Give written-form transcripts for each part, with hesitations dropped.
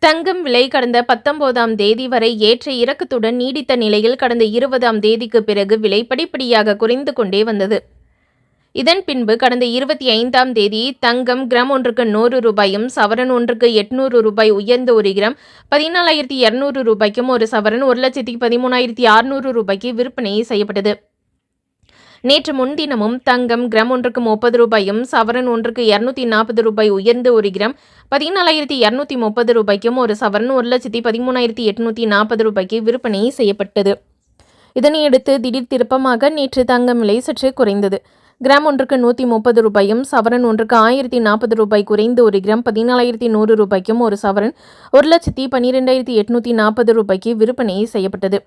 தங்கம் விலை கடந்த 19ஆம் தேதி வரை ஏற்ற இறக்கத்துடன் நீடித்த நிலையில் கடந்த 20ஆம் தேதிக்கு பிறகு விலை படிப்படியாக குறைந்து கொண்டே வந்தது. இதன் பின்பு கடந்த 25ஆம் தேதி தங்கம் கிராம் ஒன்றுக்கு 100 ரூபாயும் சவரன் ஒன்றுக்கு 800 ரூபாய் உயர்ந்த 1 கிராம் 14,200 ரூபாய்க்கும் ஒரு சவரன் 1,13,600 ரூபாய்க்கு விற்பனை செய்யப்பட்டது. நேற்று முன்தினமும் தங்கம் கிராம் ஒன்றுக்கு 30 ரூபாயும் சவரன் ஒன்றுக்கு 240 ரூபாய் உயர்ந்து 1 கிராம் 14,230 ரூபாய்க்கும் ஒரு சவரன் 1,13,840 ரூபாய்க்கு விற்பனை செய்யப்பட்டது. இதனையடுத்து திடீர் திருப்பமாக நேற்று தங்கம் விலை சற்று குறைந்தது. கிராம் ஒன்றுக்கு 130 ரூபாயும் சவரன் ஒன்றுக்கு 1,040 ரூபாய் குறைந்து 1 கிராம் 14,100 ரூபாய்க்கும் ஒரு சவரன் 1,12,840 ரூபாய்க்கு விற்பனை செய்யப்பட்டது.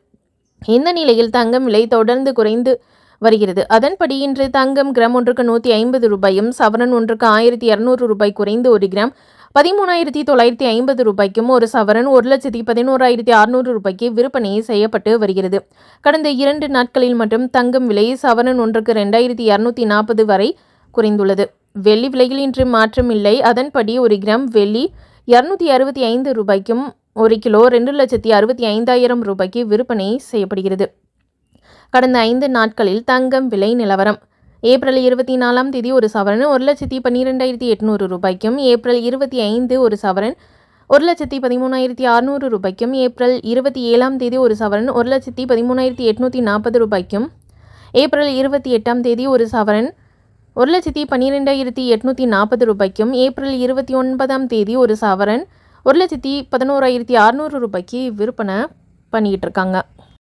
இந்த நிலையில் தங்கம் விலை தொடர்ந்து குறைந்து வருகிறது. அதன்படி இன்று தங்கம் கிராம் ஒன்றுக்கு 150 ரூபாயும் சவரன் ஒன்றுக்கு 1,200 ரூபாய் குறைந்து 1 கிராம் 13,950 ரூபாய்க்கும் ஒரு சவரன் 1,11,600 ரூபாய்க்கு விற்பனை செய்யப்பட்டு வருகிறது. கடந்த 2 நாட்களில் மட்டும் தங்கம் விலை சவரன் ஒன்றுக்கு 2,240 வரை குறைந்துள்ளது. வெள்ளி விலையில் இன்று மாற்றம் இல்லை. அதன்படி 1 கிராம் வெள்ளி 265 ரூபாய்க்கும் 1 கிலோ 2,65,000 ரூபாய்க்கு விற்பனை செய்யப்படுகிறது. கடந்த 5 நாட்களில் தங்கம் விலை நிலவரம்: ஏப்ரல் 24ஆம் தேதி ஒரு சவரன் 1,12,800 ரூபாய்க்கும், ஏப்ரல் 25 ஒரு சவரன் 1,13,600 ரூபாய்க்கும், ஏப்ரல் 27ஆம் தேதி ஒரு சவரன் 1,13,840 ரூபாய்க்கும், ஏப்ரல் 28ஆம் தேதி ஒரு சவரன் 1,12,840 ரூபாய்க்கும், ஏப்ரல் 29ஆம் தேதி ஒரு சவரன் 1,11,600 ரூபாய்க்கு விற்பனை பண்ணிக்கிட்டு இருக்காங்க.